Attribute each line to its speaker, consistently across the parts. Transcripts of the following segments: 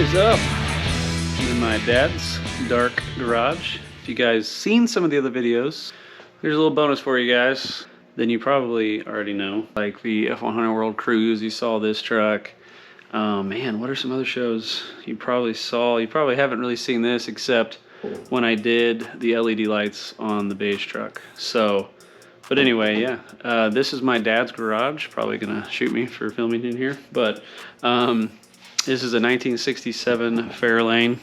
Speaker 1: is up? I'm in my dad's dark garage. If you guys seen some of the other videos, here's a little bonus for you guys. Then you probably already know, like the F100 World Cruise, you saw this truck. Man, what are some other shows you probably saw? You probably haven't really seen this except when I did the LED lights on the beige truck. So, but anyway, yeah, this is my dad's garage. Probably gonna shoot me for filming in here, but this is a 1967 Fairlane.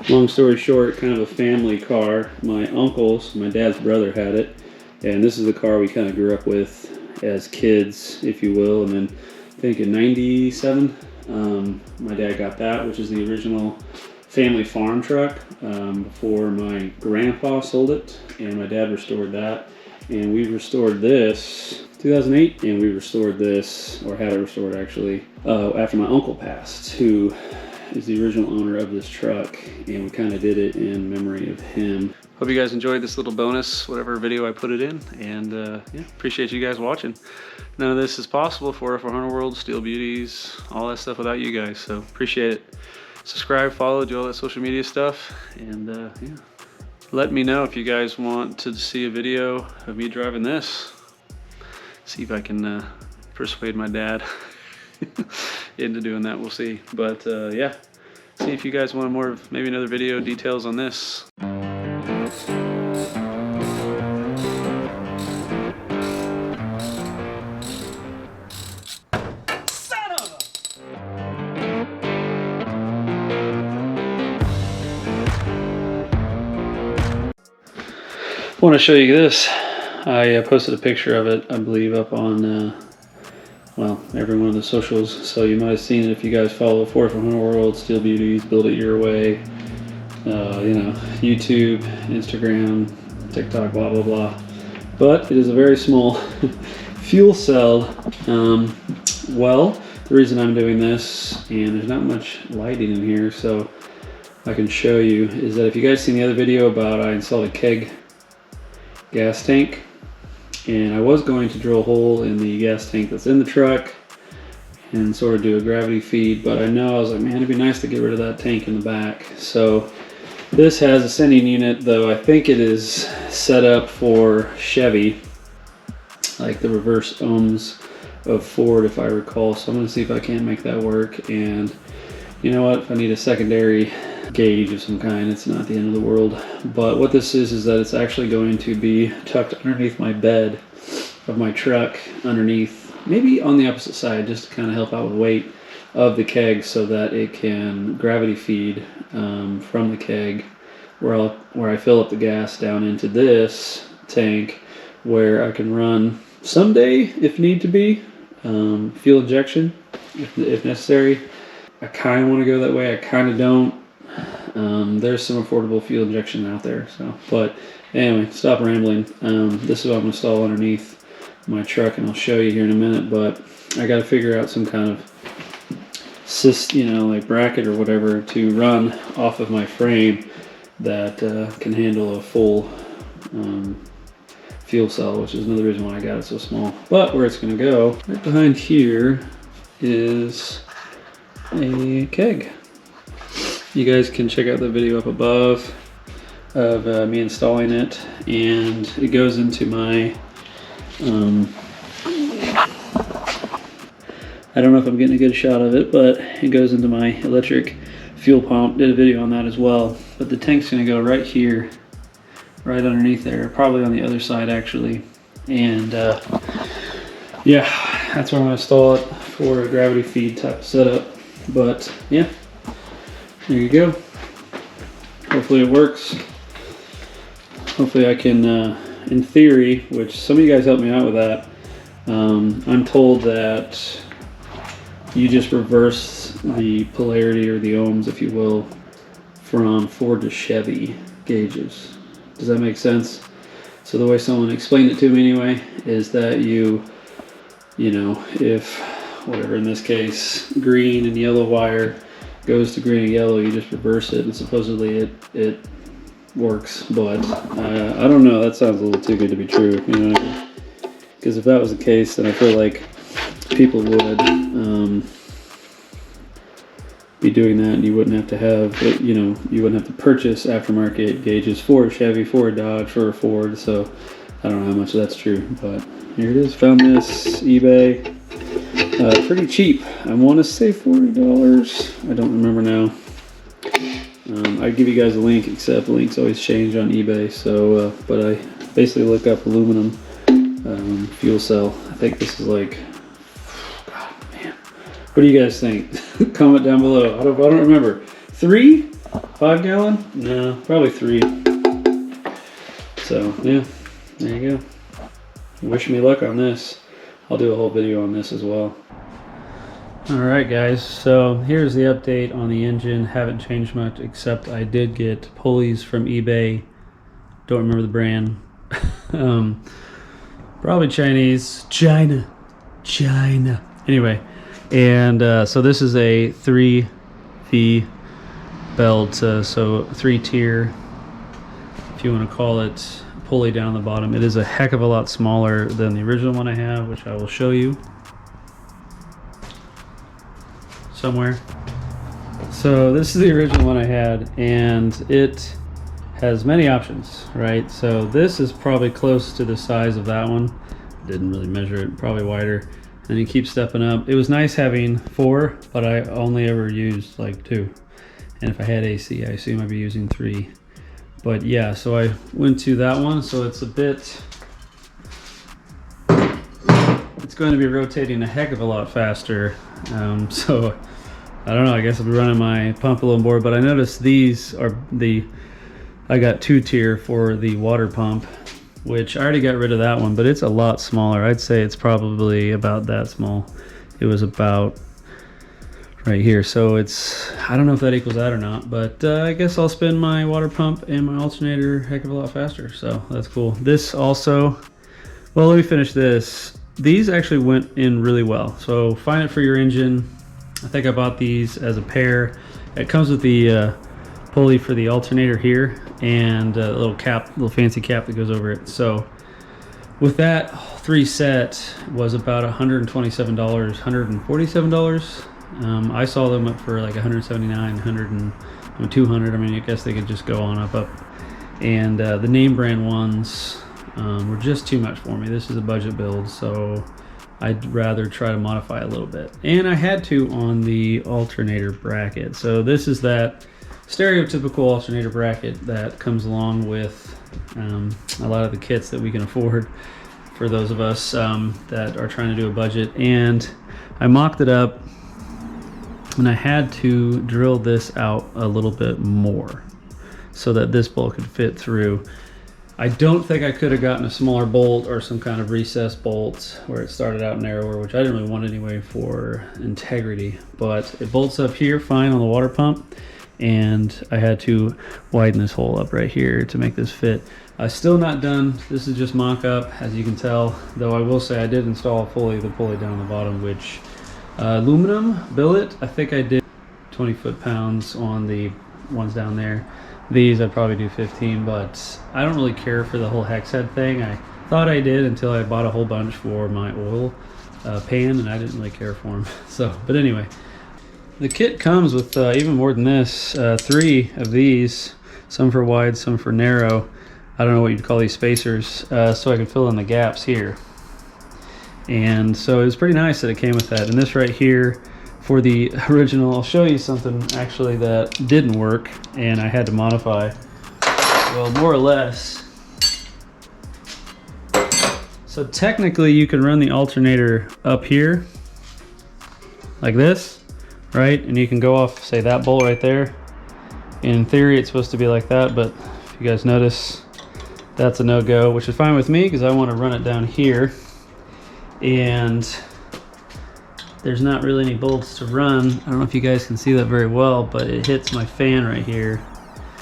Speaker 1: Long story short, kind of a family car. My uncles, my dad's brother had it, and this is the car we kind of grew up with as kids, if you will. And then I think in '97, my dad got that, which is the original family farm truck, before my grandpa sold it, and my dad restored that. And we restored this 2008, and we restored this, or had it restored actually, after my uncle passed, who is the original owner of this truck, and we kind of did it in memory of him. Hope you guys enjoyed this little bonus, whatever video I put it in, and yeah, appreciate you guys watching. None of this is possible for F100 World, Steel Beauties, all that stuff without you guys, so appreciate it. Subscribe, follow, do all that social media stuff, and yeah. Let me know if you guys want to see a video of me driving this. See if I can persuade my dad into doing that, we'll see. But yeah, see if you guys want more, maybe another video, details on this. I want to show you this. I posted a picture of it, I believe, up on, well, every one of the socials. So you might have seen it if you guys follow F100 World, Steel Beauties, Build It Your Way, you know, YouTube, Instagram, TikTok, blah, blah, blah. But it is a very small fuel cell. Well, the reason I'm doing this, and there's not much lighting in here, so I can show you, is that if you guys seen the other video about I installed a keg gas tank, and I was going to drill a hole in the gas tank that's in the truck and sort of do a gravity feed, but I know, I was like, man, it'd be nice to get rid of that tank in the back. So this has a sending unit, though I think it is set up for Chevy, like the reverse ohms of Ford, if I recall. So I'm going to see if I can't make that work. And you know what, if I need a secondary gauge of some kind, it's not the end of the world. But what this is that it's actually going to be tucked underneath my bed of my truck, underneath, maybe on the opposite side, just to kind of help out with weight of the keg, so that it can gravity feed from the keg where I fill up the gas down into this tank, where I can run someday, if need to be, fuel injection if necessary. I kind of want to go that way, I kind of don't. There's some affordable fuel injection out there, so, but anyway, stop rambling. This is what I'm going to install underneath my truck, and I'll show you here in a minute. But I got to figure out some kind of you know, like bracket or whatever to run off of my frame that can handle a full fuel cell, which is another reason why I got it so small. But where it's going to go, right behind here, is a keg. You guys can check out the video up above of me installing it, and it goes into my, I don't know if I'm getting a good shot of it, but it goes into my electric fuel pump. Did a video on that as well. But the tank's going to go right here, right underneath there, probably on the other side actually. And yeah, that's where I'm going to install it for a gravity feed type of setup. But yeah, there you go. Hopefully it works. Hopefully I can, in theory, which some of you guys helped me out with that, I'm told that you just reverse the polarity, or the ohms, if you will, from Ford to Chevy gauges. Does that make sense? So the way someone explained it to me anyway, is that you know, if, whatever, in this case, green and yellow wire goes to green and yellow, you just reverse it, and supposedly it works. But I don't know, that sounds a little too good to be true, you know, because if that was the case, then I feel like people would be doing that, and you wouldn't have to have, you know, you wouldn't have to purchase aftermarket gauges for a Chevy, for a Dodge, for a Ford. So I don't know how much that's true, but here it is. Found this eBay, pretty cheap. I want to say $40. I don't remember now. I'd give you guys a link, except links always change on eBay. So, but I basically look up aluminum fuel cell. I think this is like, God, man. What do you guys think? Comment down below. I don't remember. 3? 5 gallon? No, probably 3. So yeah, there you go. Wish me luck on this. I'll do a whole video on this as well. Alright guys, so here's the update on the engine. Haven't changed much, except I did get pulleys from eBay. Don't remember the brand. Probably Chinese. China. Anyway, and so this is a 3V belt, so 3-tier, if you want to call it, pulley down the bottom. It is a heck of a lot smaller than the original one I have, which I will show you somewhere. So this is the original one I had, and it has many options, right? So this is probably close to the size of that one. Didn't really measure it, probably wider. And you keep stepping up. It was nice having 4, but I only ever used like 2. And if I had AC, I assume I'd be using 3. But yeah, so I went to that one. So it's a bit, it's going to be rotating a heck of a lot faster. So I don't know, I guess I'll be running my pump a little more, but I noticed these are I got 2-tier for the water pump, which I already got rid of that one, but it's a lot smaller. I'd say it's probably about that small. It was about right here. So it's, I don't know if that equals that or not, but I guess I'll spin my water pump and my alternator a heck of a lot faster. So that's cool. This also, well, let me finish this. These actually went in really well. So find it for your engine. I think I bought these as a pair. It comes with the pulley for the alternator here, and a little cap, little fancy cap that goes over it. So with that 3 set was about $127, $147. I saw them up for like $179, 100 and 200. I mean, I guess they could just go on up. And the name brand ones were just too much for me. This is a budget build, so I'd rather try to modify a little bit. And I had to on the alternator bracket. So this is that stereotypical alternator bracket that comes along with a lot of the kits that we can afford for those of us that are trying to do a budget. And I mocked it up, and I had to drill this out a little bit more so that this bolt could fit through. I don't think I could have gotten a smaller bolt or some kind of recessed bolt where it started out narrower, which I didn't really want anyway for integrity, but it bolts up here fine on the water pump, and I had to widen this hole up right here to make this fit. Still not done. This is just mock-up, as you can tell, though I will say I did install fully the pulley down the bottom, which aluminum billet, I think I did 20 foot-pounds on the ones down there. These I'd probably do 15, but I don't really care for the whole hex head thing. I thought I did until I bought a whole bunch for my oil pan, and I didn't really care for them. So, but anyway, the kit comes with even more than this, 3 of these, some for wide, some for narrow. I don't know what you'd call these spacers, so I could fill in the gaps here. And so it was pretty nice that it came with that. And this right here, for the original, I'll show you something actually that didn't work and I had to modify. Well, more or less. So technically you can run the alternator up here like this, right? And you can go off, say, that bolt right there. In theory it's supposed to be like that, but if you guys notice, that's a no-go, which is fine with me because I want to run it down here. And there's not really any bolts to run. I don't know if you guys can see that very well, but it hits my fan right here.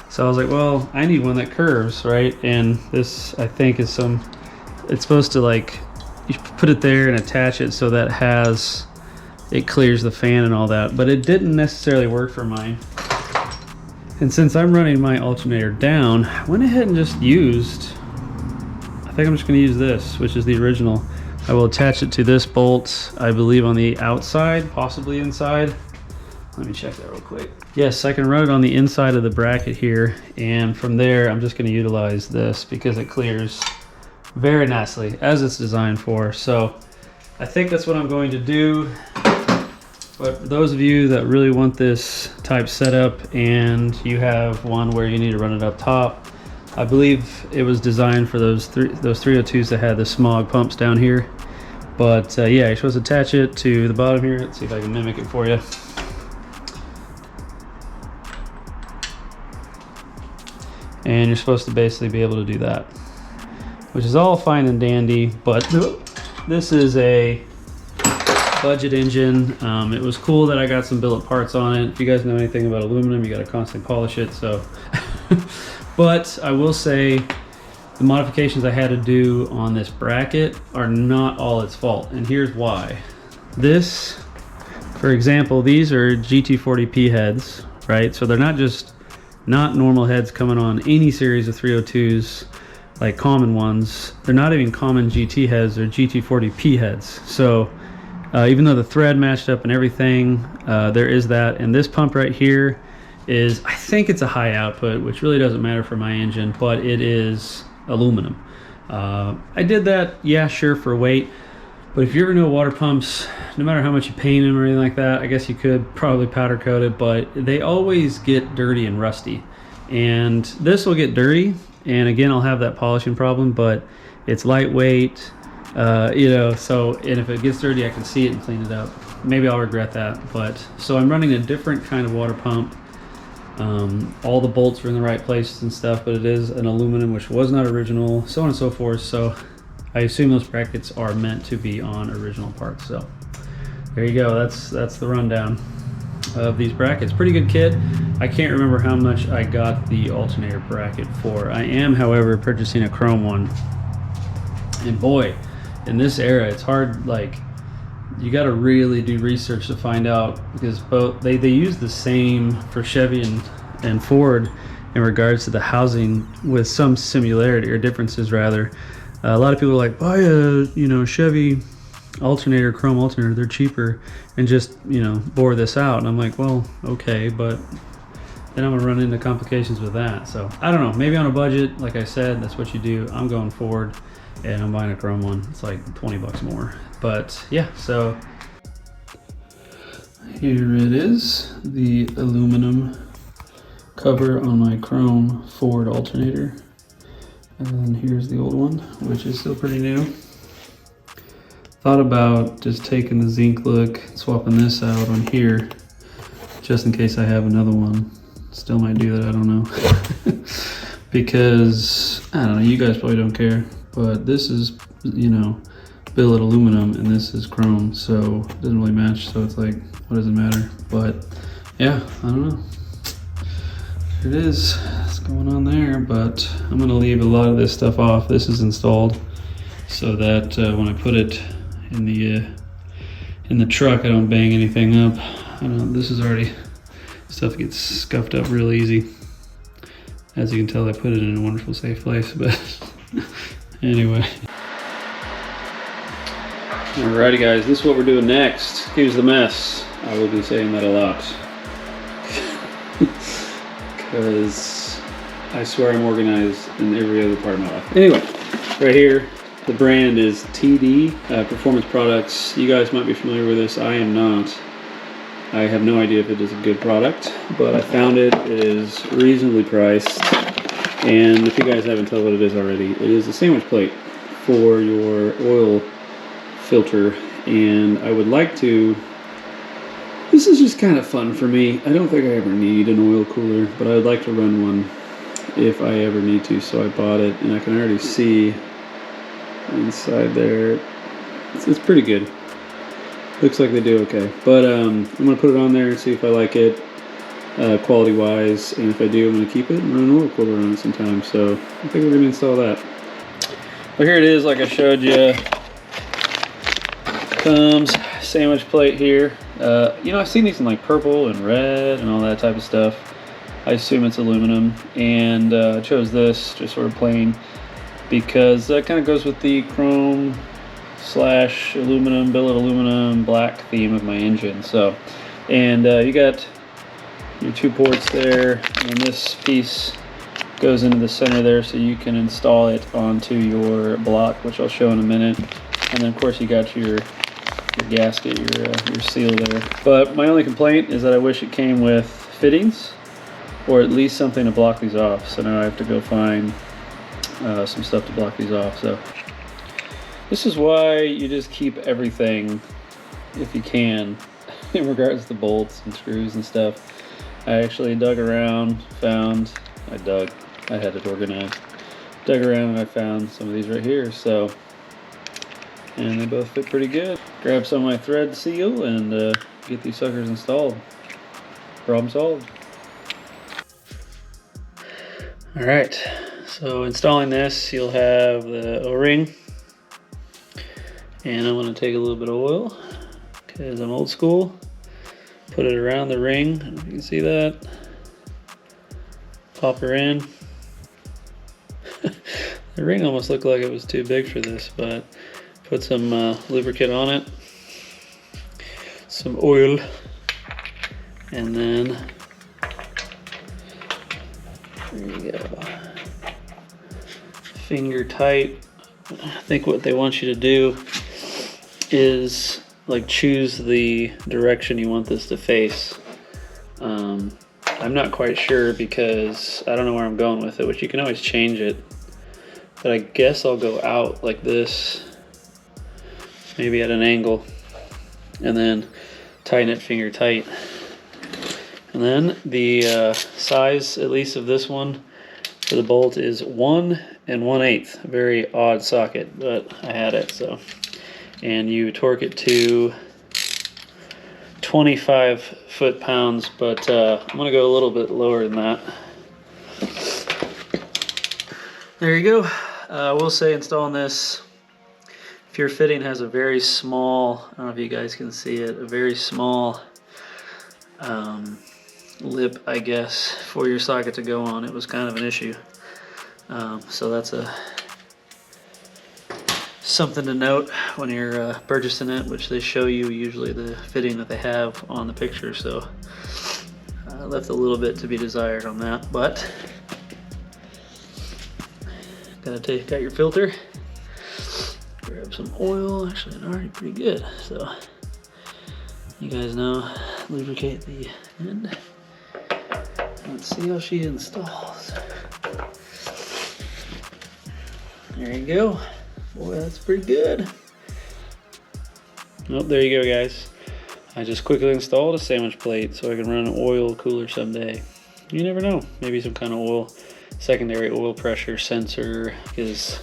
Speaker 1: So I was like, well, I need one that curves, right? And this, I think, is some, it's supposed to, like, you put it there and attach it so that it clears the fan and all that, but it didn't necessarily work for mine. And since I'm running my alternator down, I went ahead and just used, I think I'm just gonna use this, which is the original. I will attach it to this bolt, I believe on the outside, possibly inside. Let me check that real quick. Yes, I can run it on the inside of the bracket here, and from there I'm just going to utilize this because it clears very nicely as it's designed for. So I think that's what I'm going to do. But for those of you that really want this type setup and you have one where you need to run it up top, I believe it was designed for those 302s that had the smog pumps down here. But yeah, you're supposed to attach it to the bottom here. Let's see if I can mimic it for you. And you're supposed to basically be able to do that, which is all fine and dandy, but this is a budget engine. It was cool that I got some billet parts on it. If you guys know anything about aluminum, you got to constantly polish it. So, but I will say the modifications I had to do on this bracket are not all its fault, and here's why. This, for example, these are GT40P heads, right? So they're not normal heads coming on any series of 302s like common ones. They're not even common GT heads, they're GT40P heads. So even though the thread matched up and everything, there is that. And this pump right here is, I think it's a high output, which really doesn't matter for my engine, but it is aluminum. I did that, yeah, sure, for weight. But if you ever know water pumps, no matter how much you paint them or anything like that, I guess you could probably powder coat it, but they always get dirty and rusty. And this will get dirty, and again, I'll have that polishing problem, but it's lightweight, you know, so, and if it gets dirty, I can see it and clean it up. Maybe I'll regret that, but, so I'm running a different kind of water pump. All the bolts are in the right places and stuff, but it is an aluminum, which was not original, so on and so forth. So I assume those brackets are meant to be on original parts. So there you go. That's the rundown of these brackets. Pretty good kit. I can't remember how much I got the alternator bracket for. I am, however, purchasing a chrome one. And boy, in this era, it's hard. Like, you got to really do research to find out, because both they use the same for Chevy and Ford in regards to the housing, with some similarity or differences rather. A lot of people are like, buy a Chevy alternator, chrome alternator, they're cheaper, and just bore this out. And I'm like, well, okay, but then I'm gonna run into complications with that. So I don't know, maybe on a budget, like I said, that's what you do. I'm going Ford and I'm buying a chrome one. It's like 20 bucks more. But yeah, so here it is, the aluminum cover on my chrome Ford alternator. And then here's the old one, which is still pretty new. Thought about just taking the zinc look, swapping this out on here, just in case I have another one. Still might do that, I don't know. Because, I don't know, you guys probably don't care, but this is, billet aluminum and this is chrome, so it doesn't really match, so it's like, what does it matter? But yeah, I don't know. Here it is, what's going on there, but I'm gonna leave a lot of this stuff off. This is installed so that when I put it in the truck, I don't bang anything up. I know this is already stuff gets scuffed up real easy. As you can tell, I put it in a wonderful safe place, but anyway. Alrighty guys, this is what we're doing next. Here's the mess. I will be saying that a lot. Because I swear I'm organized in every other part of my life. Anyway, right here, the brand is TD, Performance Products. You guys might be familiar with this, I am not. I have no idea if it is a good product, but I found it. It is reasonably priced. And if you guys haven't told what it is already, it is a sandwich plate for your oil filter. And I would like to, this is just kind of fun for me. I don't think I ever need an oil cooler, but I would like to run one if I ever need to. So I bought it, and I can already see inside there. It's pretty good. Looks like they do okay. But I'm going to put it on there and see if I like it quality wise. And if I do, I'm going to keep it and run an oil cooler on it sometime. So I think we're going to install that. But here it is, like I showed you. Comes sandwich plate here. I've seen these in like purple and red and all that type of stuff. I assume it's aluminum. And I chose this, just sort of plain, because that kind of goes with the chrome / aluminum, billet aluminum, black theme of my engine. So And you got your 2 ports there, and this piece goes into the center there so you can install it onto your block, which I'll show in a minute. And then of course you got your gasket, your seal there. But my only complaint is that I wish it came with fittings, or at least something to block these off. So now I have to go find some stuff to block these off. So this is why you just keep everything, if you can, in regards to bolts and screws and stuff. I actually dug around, I had it organized. Dug around and I found some of these right here. So, and they both fit pretty good. Grab some of my thread seal and get these suckers installed. Problem solved. Alright, so installing this, you'll have the O-ring. And I'm going to take a little bit of oil, because I'm old school. Put it around the ring, if you can see that. Pop her in. The ring almost looked like it was too big for this, but put some lubricant on it, some oil, and then there you go. Finger tight. I think what they want you to do is like choose the direction you want this to face. I'm not quite sure because I don't know where I'm going with it, which you can always change it. But I guess I'll go out like this, maybe at an angle, and then tighten it finger tight. And then the size, at least of this one, for the bolt is 1 1/8. A very odd socket, but I had it, so. And you torque it to 25 foot-pounds, but I'm gonna go a little bit lower than that. There you go. I will say, installing this, if your fitting has a very small, I don't know if you guys can see it, a very small lip, I guess, for your socket to go on, it was kind of an issue. So that's something to note when you're purchasing it, which they show you usually the fitting that they have on the picture. So left a little bit to be desired on that, but gotta take out your filter, grab some oil. Actually, it's already pretty good, so you guys know, lubricate the end. Let's see how she installs. There you go. Boy, that's pretty good. Oh, there you go, guys. I just quickly installed a sandwich plate so I can run an oil cooler someday. You never know. Maybe some kind of oil, secondary oil pressure sensor, because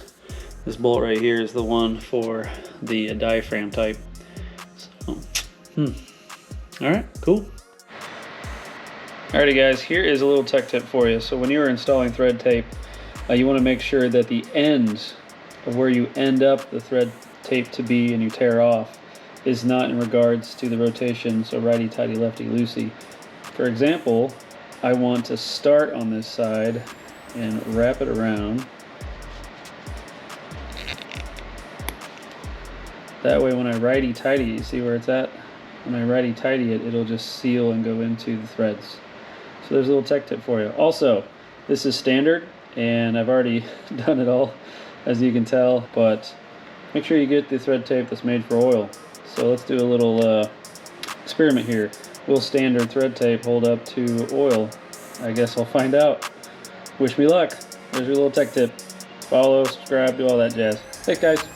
Speaker 1: this bolt right here is the one for the diaphragm type. So, Alright, cool. Alrighty guys, here is a little tech tip for you. So when you are installing thread tape, you want to make sure that the ends of where you end up the thread tape to be and you tear off is not in regards to the rotation, so righty tighty lefty loosey. For example, I want to start on this side and wrap it around. That way when I righty tighty, you see where it's at? When I righty tighty it, it'll just seal and go into the threads. So there's a little tech tip for you. Also, this is standard, and I've already done it all, as you can tell, but make sure you get the thread tape that's made for oil. So let's do a little experiment here. Will standard thread tape hold up to oil? I guess I'll find out. Wish me luck. There's your little tech tip. Follow, subscribe, do all that jazz. Thanks guys.